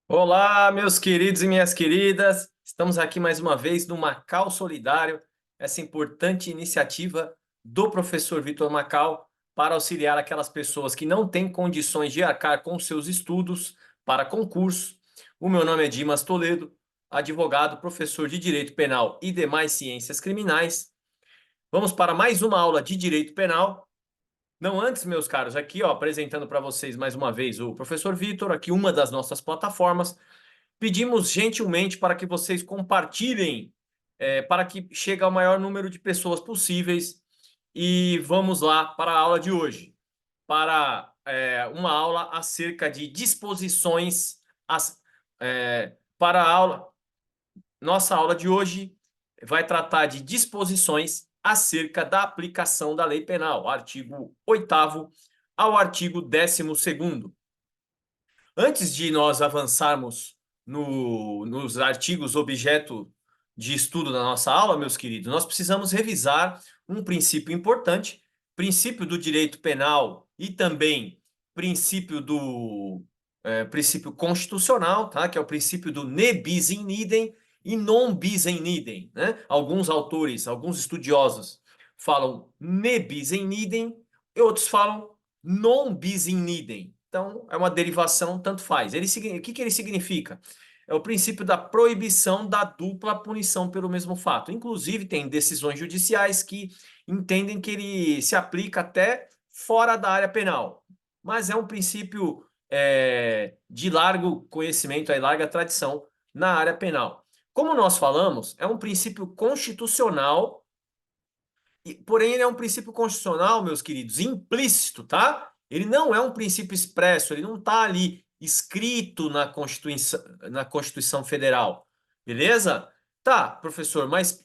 Olá, meus queridos e minhas queridas. Estamos aqui mais uma vez no Macau Solidário, essa importante iniciativa do professor Vitor Macau para auxiliar aquelas pessoas que não têm condições de arcar com seus estudos para concurso. O meu nome é Dimas Toledo, advogado, professor de Direito Penal e demais ciências criminais. Vamos para mais uma aula de Direito Penal. Não antes, meus caros, aqui ó, apresentando para vocês mais uma vez o professor Vitor, aqui uma das nossas plataformas. Pedimos gentilmente para que vocês compartilhem, para que chegue ao maior número de pessoas possíveis. E vamos lá para a aula de hoje, para uma aula acerca de disposições. Para a aula, nossa aula de hoje vai tratar de disposições acerca da aplicação da lei penal, artigo 8º ao artigo 12º. Antes de nós avançarmos nos artigos objeto de estudo da nossa aula, meus queridos, nós precisamos revisar um princípio importante, princípio do direito penal e também princípio constitucional, tá? Que é o princípio do ne bis in idem e non bis in idem, né? Alguns autores, alguns estudiosos falam ne bis in idem e outros falam non bis in idem. Então, é uma derivação, tanto faz. O que ele significa? É o princípio da proibição da dupla punição pelo mesmo fato. Inclusive, tem decisões judiciais que entendem que ele se aplica até fora da área penal. Mas é um princípio de largo conhecimento, e larga tradição na área penal. Como nós falamos, é um princípio constitucional, porém ele é um princípio constitucional, meus queridos, implícito, tá? Ele não é um princípio expresso, ele não está ali escrito na Constituição Federal, beleza? Tá, professor, mas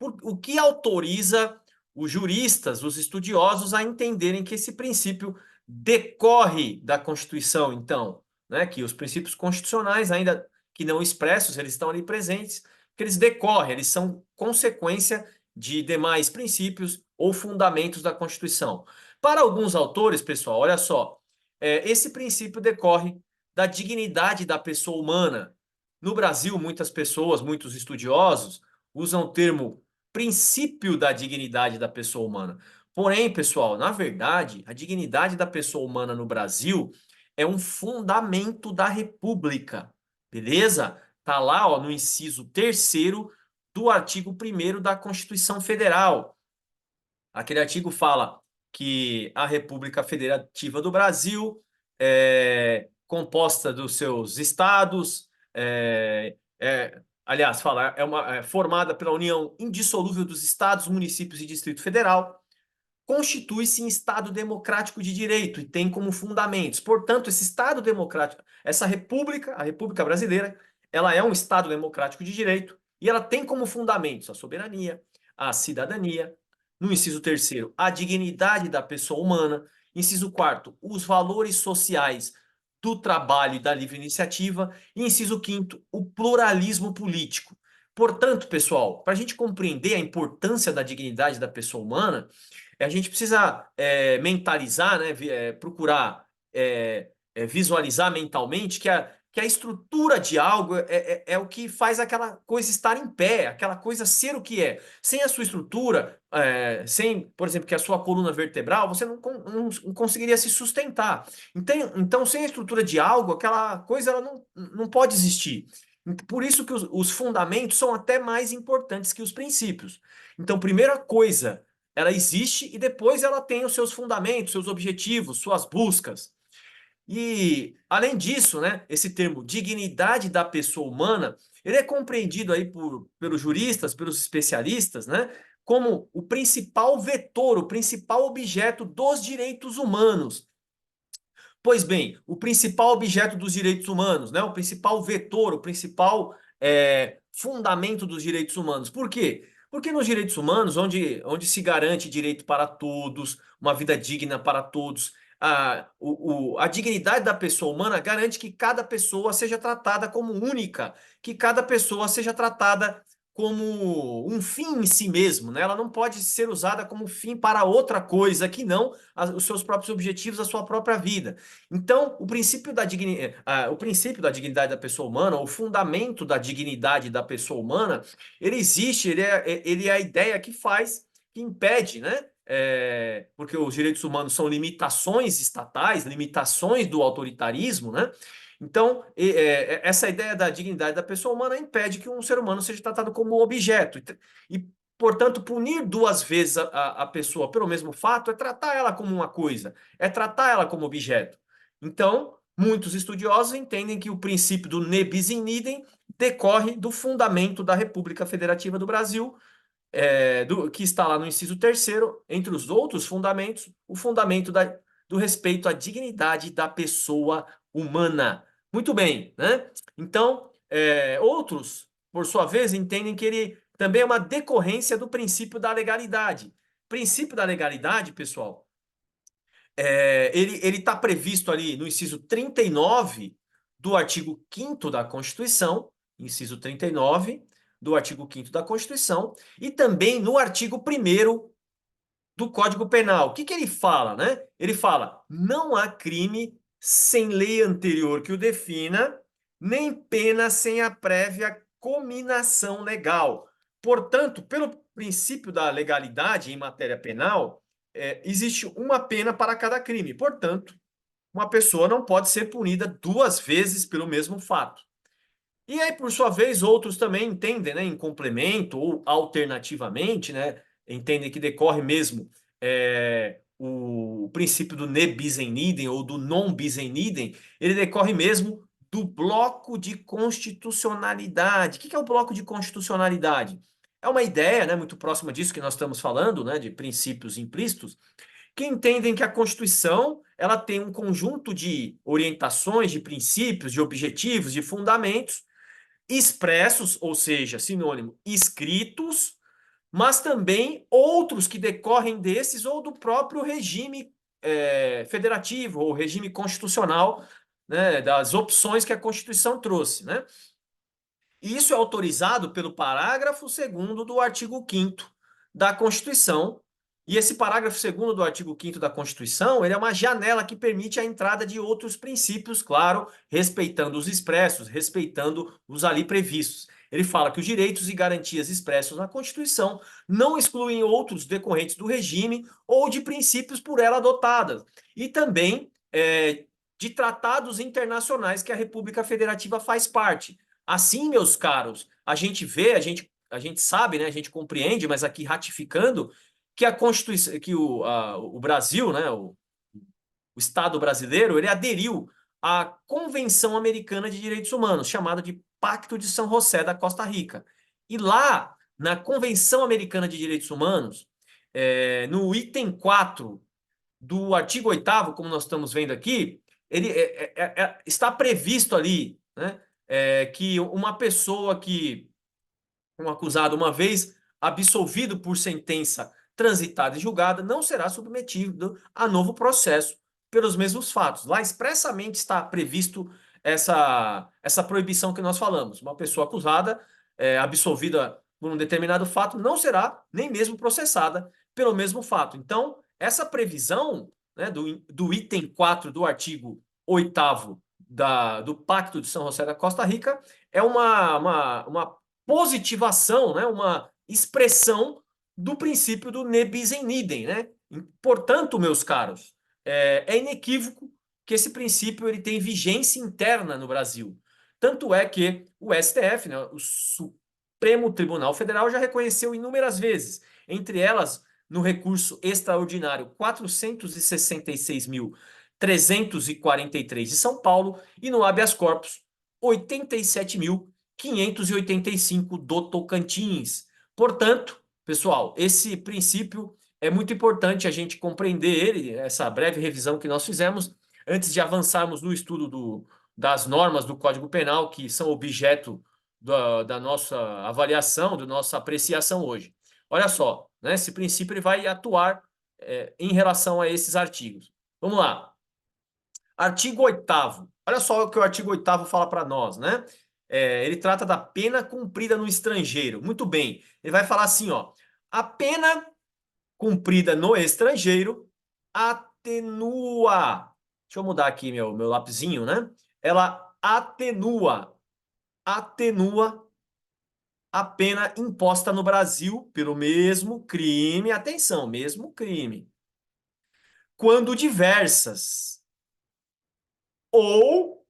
o que autoriza os juristas, os estudiosos, a entenderem que esse princípio decorre da Constituição, então, né? Que os princípios constitucionais, ainda que não expressos, eles estão ali presentes, que eles decorrem, eles são consequência de demais princípios ou fundamentos da Constituição. Para alguns autores, pessoal, olha só, esse princípio decorre da dignidade da pessoa humana. No Brasil, muitas pessoas, muitos estudiosos, usam o termo princípio da dignidade da pessoa humana. Porém, pessoal, na verdade, a dignidade da pessoa humana no Brasil é um fundamento da República, beleza? Tá lá, ó, no inciso terceiro do artigo 1º da Constituição Federal. Aquele artigo fala que a República Federativa do Brasil é composta dos seus estados, aliás, fala, é formada pela união indissolúvel dos estados, municípios e Distrito Federal, constitui-se em Estado democrático de direito e tem como fundamentos. Portanto, esse Estado democrático, essa República, a República Brasileira, ela é um Estado democrático de direito e ela tem como fundamentos a soberania, a cidadania, no inciso terceiro, a dignidade da pessoa humana, inciso quarto, os valores sociais do trabalho e da livre iniciativa, e inciso quinto, o pluralismo político. Portanto, pessoal, para a gente compreender a importância da dignidade da pessoa humana, a gente precisa mentalizar, né, procurar visualizar mentalmente que a estrutura de algo é o que faz aquela coisa estar em pé, aquela coisa ser o que é. Sem a sua estrutura, sem, por exemplo, que a sua coluna vertebral, você não conseguiria se sustentar. Então, sem a estrutura de algo, aquela coisa ela não pode existir. Por isso que os fundamentos são até mais importantes que os princípios. Então, primeira coisa, ela existe e depois ela tem os seus fundamentos, seus objetivos, suas buscas. E, além disso, né, esse termo dignidade da pessoa humana, ele é compreendido aí pelos juristas, pelos especialistas, né, como o principal vetor, o principal objeto dos direitos humanos. Pois bem, o principal objeto dos direitos humanos, né, o principal vetor, o principal fundamento dos direitos humanos. Por quê? Porque nos direitos humanos, onde se garante direito para todos, uma vida digna para todos, a dignidade da pessoa humana garante que cada pessoa seja tratada como única, que cada pessoa seja tratada como um fim em si mesmo, né? Ela não pode ser usada como fim para outra coisa que não os seus próprios objetivos, a sua própria vida. Então, o princípio da dignidade da pessoa humana, o fundamento da dignidade da pessoa humana, ele existe, ele é a ideia que impede, né? Porque os direitos humanos são limitações estatais, limitações do autoritarismo, né? Então, essa ideia da dignidade da pessoa humana impede que um ser humano seja tratado como objeto. Portanto, punir duas vezes a pessoa pelo mesmo fato é tratar ela como uma coisa, é tratar ela como objeto. Então, muitos estudiosos entendem que o princípio do ne bis in idem decorre do fundamento da República Federativa do Brasil, que está lá no inciso terceiro, entre os outros fundamentos, o fundamento do respeito à dignidade da pessoa humana. Muito bem, né? Então, outros, por sua vez, entendem que ele também é uma decorrência do princípio da legalidade. Princípio da legalidade, pessoal, ele está previsto ali no inciso 39 do artigo 5º da Constituição, inciso 39 do artigo 5º da Constituição, e também no artigo 1º do Código Penal. O que ele fala, né? Ele fala: não há crime sem lei anterior que o defina, nem pena sem a prévia cominação legal. Portanto, pelo princípio da legalidade em matéria penal, existe uma pena para cada crime. Portanto, uma pessoa não pode ser punida duas vezes pelo mesmo fato. E aí, por sua vez, outros também entendem, né, em complemento ou alternativamente, né, entendem que decorre mesmo o princípio do ne bis in idem ou do non bis in idem, ele decorre mesmo do bloco de constitucionalidade. O que é o bloco de constitucionalidade? É uma ideia, né, muito próxima disso que nós estamos falando, né, de princípios implícitos, que entendem que a Constituição ela tem um conjunto de orientações, de princípios, de objetivos, de fundamentos expressos, ou seja, sinônimo, escritos, mas também outros que decorrem desses ou do próprio regime federativo ou regime constitucional, né, das opções que a Constituição trouxe, né? E isso é autorizado pelo parágrafo 2º do artigo 5º da Constituição. E esse parágrafo 2º do artigo 5º da Constituição, ele é uma janela que permite a entrada de outros princípios, claro, respeitando os expressos, respeitando os ali previstos. Ele fala que os direitos e garantias expressos na Constituição não excluem outros decorrentes do regime ou de princípios por ela adotados. E também de tratados internacionais que a República Federativa faz parte. Assim, meus caros, a gente vê, a gente sabe, né, a gente compreende, mas aqui ratificando que a Constituição, que o Brasil, né, o Estado brasileiro, ele aderiu à Convenção Americana de Direitos Humanos, chamada de Pacto de São José da Costa Rica. E lá, na Convenção Americana de Direitos Humanos, no item 4 do artigo 8º, como nós estamos vendo aqui, ele está previsto ali, né, que uma pessoa um acusado, uma vez absolvido por sentença transitada e julgada, não será submetido a novo processo pelos mesmos fatos. Lá expressamente está previsto essa proibição que nós falamos. Uma pessoa acusada, absolvida por um determinado fato, não será nem mesmo processada pelo mesmo fato. Então, essa previsão, né, do item 4 do artigo 8º do Pacto de São José da Costa Rica é uma positivação, né, uma expressão do princípio do ne bis in idem, né? Portanto, meus caros, é inequívoco que esse princípio ele tem vigência interna no Brasil. Tanto é que o STF, né, o Supremo Tribunal Federal, já reconheceu inúmeras vezes, entre elas no recurso extraordinário 466.343 de São Paulo e no habeas corpus 87.585 do Tocantins. Portanto, pessoal, esse princípio é muito importante a gente compreender ele, essa breve revisão que nós fizemos, antes de avançarmos no estudo das normas do Código Penal, que são objeto da nossa avaliação, da nossa apreciação hoje. Olha só, né, esse princípio ele vai atuar em relação a esses artigos. Vamos lá. Artigo 8º. Olha só o que o artigo 8º fala para nós, né? ele trata da pena cumprida no estrangeiro. Muito bem. Ele vai falar assim, ó, a pena cumprida no estrangeiro atenua. Deixa eu mudar aqui meu lapisinho, né? Ela atenua a pena imposta no Brasil pelo mesmo crime. Atenção, mesmo crime. Quando diversas ou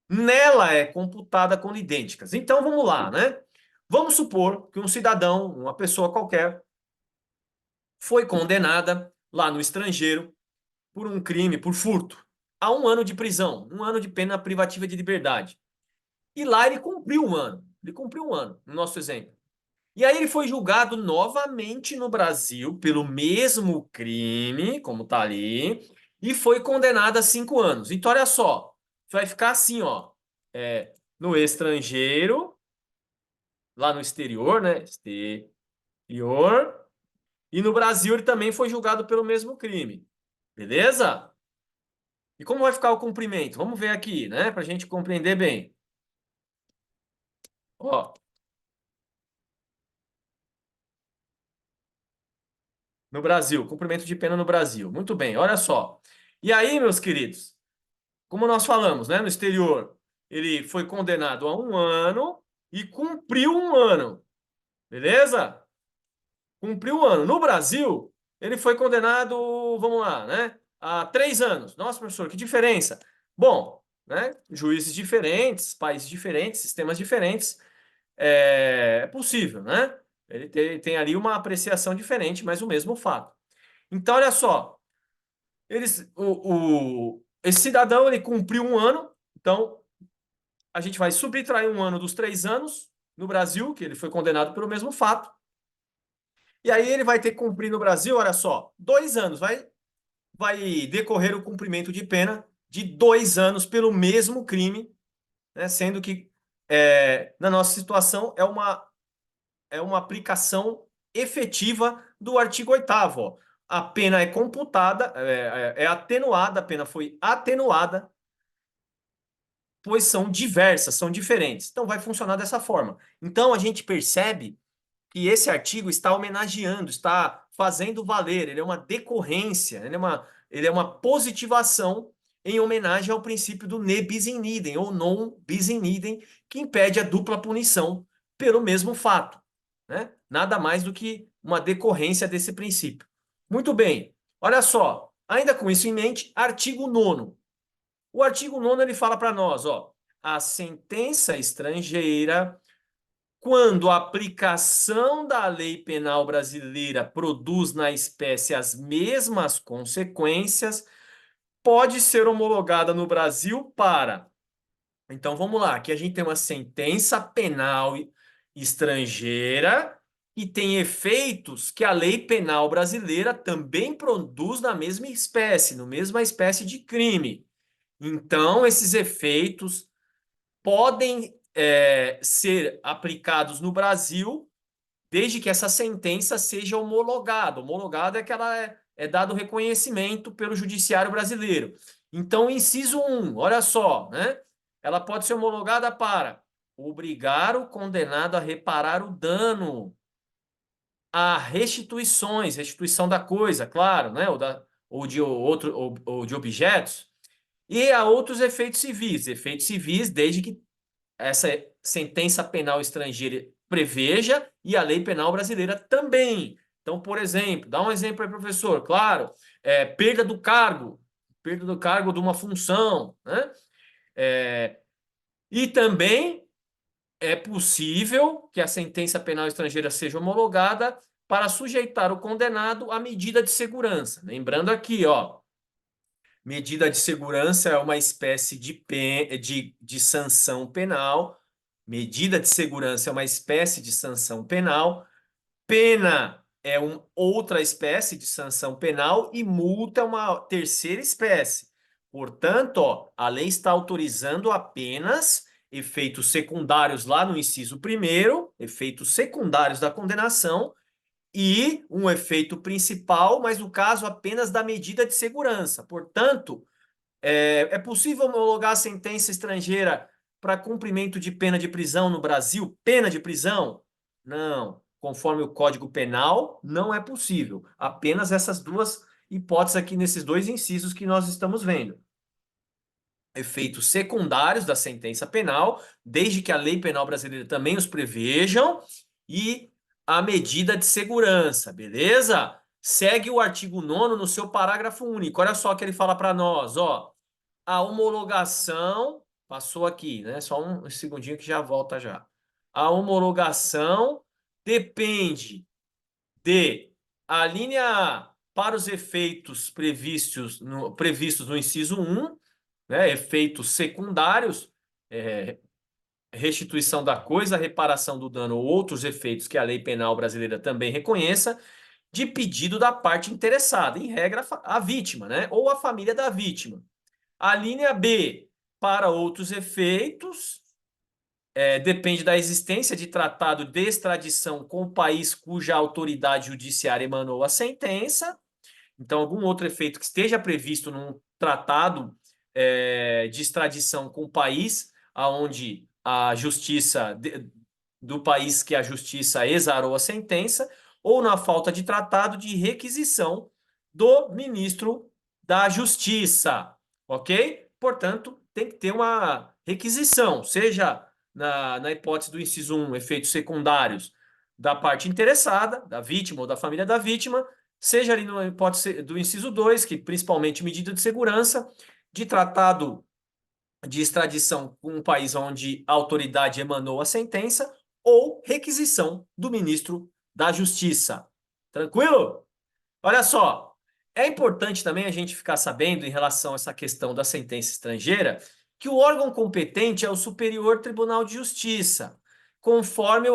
nela é computada quando idênticas. Então vamos lá, né? Vamos supor que um cidadão, uma pessoa qualquer, foi condenada lá no estrangeiro por um crime, por furto, a 1 ano de prisão, 1 ano de pena privativa de liberdade. E lá ele cumpriu 1 ano. Ele cumpriu 1 ano, no nosso exemplo. E aí ele foi julgado novamente no Brasil pelo mesmo crime, como tá ali, e foi condenado a 5 anos. Então, olha só, vai ficar assim, ó, no estrangeiro, lá no exterior, né? Exterior. E no Brasil ele também foi julgado pelo mesmo crime. Beleza? E como vai ficar o cumprimento? Vamos ver aqui, né? Para a gente compreender bem. Ó, no Brasil, cumprimento de pena no Brasil. Muito bem, olha só. E aí, meus queridos, como nós falamos, né? No exterior, ele foi condenado a 1 ano e cumpriu 1 ano. Beleza? Cumpriu 1 ano. No Brasil, ele foi condenado, vamos lá, né? A 3 anos. Nossa, professor, que diferença. Bom, né? Juízes diferentes, países diferentes, sistemas diferentes. É possível, né? Ele tem ali uma apreciação diferente, mas o mesmo fato. Então, olha só. Esse cidadão, ele cumpriu 1 ano. Então, a gente vai subtrair 1 ano dos 3 anos no Brasil, que ele foi condenado pelo mesmo fato. E aí ele vai ter que cumprir no Brasil, olha só, 2 anos. Vai decorrer o cumprimento de pena de 2 anos pelo mesmo crime, né? Sendo que, na nossa situação, é uma aplicação efetiva do artigo 8º. Ó. A pena é computada, é atenuada, a pena foi atenuada, pois são diversas, são diferentes. Então, vai funcionar dessa forma. Então, a gente percebe que esse artigo está homenageando, está fazendo valer, ele é uma decorrência, ele é uma positivação em homenagem ao princípio do ne bis in idem, ou non bis in idem, que impede a dupla punição pelo mesmo fato. Né? Nada mais do que uma decorrência desse princípio. Muito bem, olha só, ainda com isso em mente, artigo 9º. O artigo 9º ele fala para nós, ó, a sentença estrangeira, quando a aplicação da lei penal brasileira produz na espécie as mesmas consequências, pode ser homologada no Brasil para. Então vamos lá, aqui a gente tem uma sentença penal estrangeira e tem efeitos que a lei penal brasileira também produz na mesma espécie, no mesma espécie de crime. Então, esses efeitos podem ser aplicados no Brasil, desde que essa sentença seja homologada. Homologada é que ela é dado reconhecimento pelo judiciário brasileiro. Então, inciso 1, olha só, né? Ela pode ser homologada para obrigar o condenado a reparar o dano, a restituições, restituição da coisa, claro, né? Ou de outro, ou de objetos, e a outros efeitos civis, desde que essa sentença penal estrangeira preveja e a lei penal brasileira também. Então, por exemplo, dá um exemplo aí, professor. Claro, perda do cargo de uma função, né? E também é possível que a sentença penal estrangeira seja homologada para sujeitar o condenado à medida de segurança. Lembrando aqui, ó, medida de segurança é uma espécie de sanção penal. Medida de segurança é uma espécie de sanção penal. Pena é outra espécie de sanção penal e multa é uma terceira espécie. Portanto, ó, a lei está autorizando apenas efeitos secundários lá no inciso 1º, efeitos secundários da condenação, e um efeito principal, mas no caso apenas da medida de segurança. Portanto, é possível homologar a sentença estrangeira para cumprimento de pena de prisão no Brasil? Pena de prisão? Não. Conforme o Código Penal, não é possível. Apenas essas duas hipóteses aqui nesses dois incisos que nós estamos vendo. Efeitos secundários da sentença penal, desde que a lei penal brasileira também os prevejam, e a medida de segurança, beleza? Segue o artigo 9º no seu parágrafo único. Olha só o que ele fala para nós, ó. A homologação, passou aqui, né? Só um segundinho que já volta já. A homologação depende de a linha A para os efeitos previstos no inciso 1, né? Efeitos secundários, restituição da coisa, reparação do dano ou outros efeitos que a lei penal brasileira também reconheça, de pedido da parte interessada, em regra a vítima, né? Ou a família da vítima. A linha B, para outros efeitos, depende da existência de tratado de extradição com o país cuja autoridade judiciária emanou a sentença. Então, algum outro efeito que esteja previsto num tratado de extradição com o país aonde a justiça do país que a justiça exarou a sentença, ou na falta de tratado de requisição do ministro da Justiça, ok? Portanto, tem que ter uma requisição, seja na hipótese do inciso 1, efeitos secundários da parte interessada, da vítima ou da família da vítima, seja ali na hipótese do inciso 2, que principalmente medida de segurança, de tratado de extradição com um país onde a autoridade emanou a sentença, ou requisição do ministro da Justiça. Tranquilo? Olha só, é importante também a gente ficar sabendo em relação a essa questão da sentença estrangeira, que o órgão competente é o Superior Tribunal de Justiça, conforme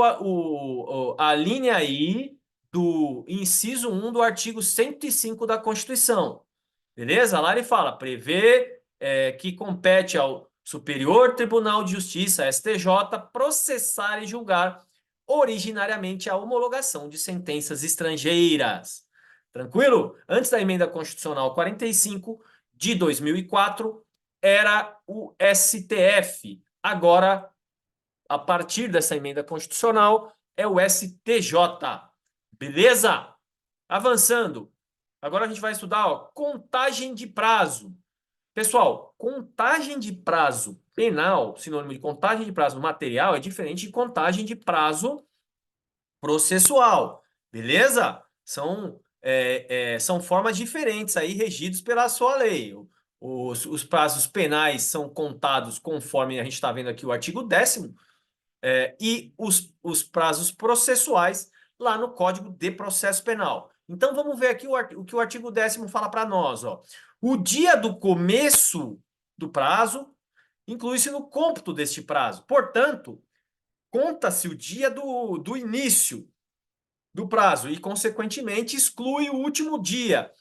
a linha I do inciso 1 do artigo 105 da Constituição. Beleza? Lá ele fala, prevê que compete ao Superior Tribunal de Justiça, STJ, processar e julgar originariamente a homologação de sentenças estrangeiras. Tranquilo? Antes da emenda constitucional 45 de 2004, era o STF. Agora, a partir dessa emenda constitucional, é o STJ. Beleza? Avançando. Agora a gente vai estudar, ó, contagem de prazo. Pessoal, contagem de prazo penal, sinônimo de contagem de prazo material, é diferente de contagem de prazo processual. Beleza? São formas diferentes aí, regidos pela sua lei. Os prazos penais são contados conforme a gente está vendo aqui o artigo 10º, e os prazos processuais lá no Código de Processo Penal. Então, vamos ver aqui o que o artigo 10º fala para nós. Ó. O dia do começo do prazo inclui-se no cômputo deste prazo. Portanto, conta-se o dia do início do prazo e, consequentemente, exclui o último dia.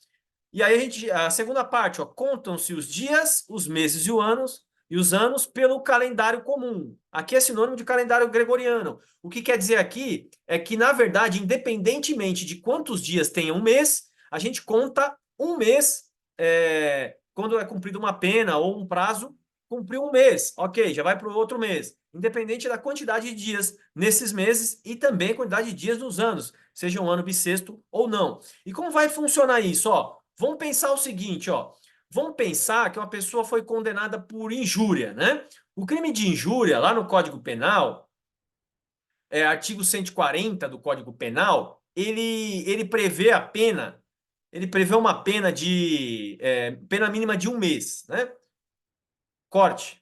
E aí a segunda parte, ó, contam-se os dias, os meses e os anos pelo calendário comum. Aqui é sinônimo de calendário gregoriano. O que quer dizer aqui é que, na verdade, independentemente de quantos dias tem um mês, a gente conta um mês quando é cumprida uma pena ou um prazo, cumpriu um mês. Ok, já vai para o outro mês. Independente da quantidade de dias nesses meses e também a quantidade de dias nos anos, seja um ano bissexto ou não. E como vai funcionar isso? Ó, vamos pensar o seguinte, ó. Vamos pensar que uma pessoa foi condenada por injúria, né? O crime de injúria, lá no Código Penal, artigo 140 do Código Penal, ele prevê a pena, ele prevê uma pena de pena mínima de um mês, né? Corte.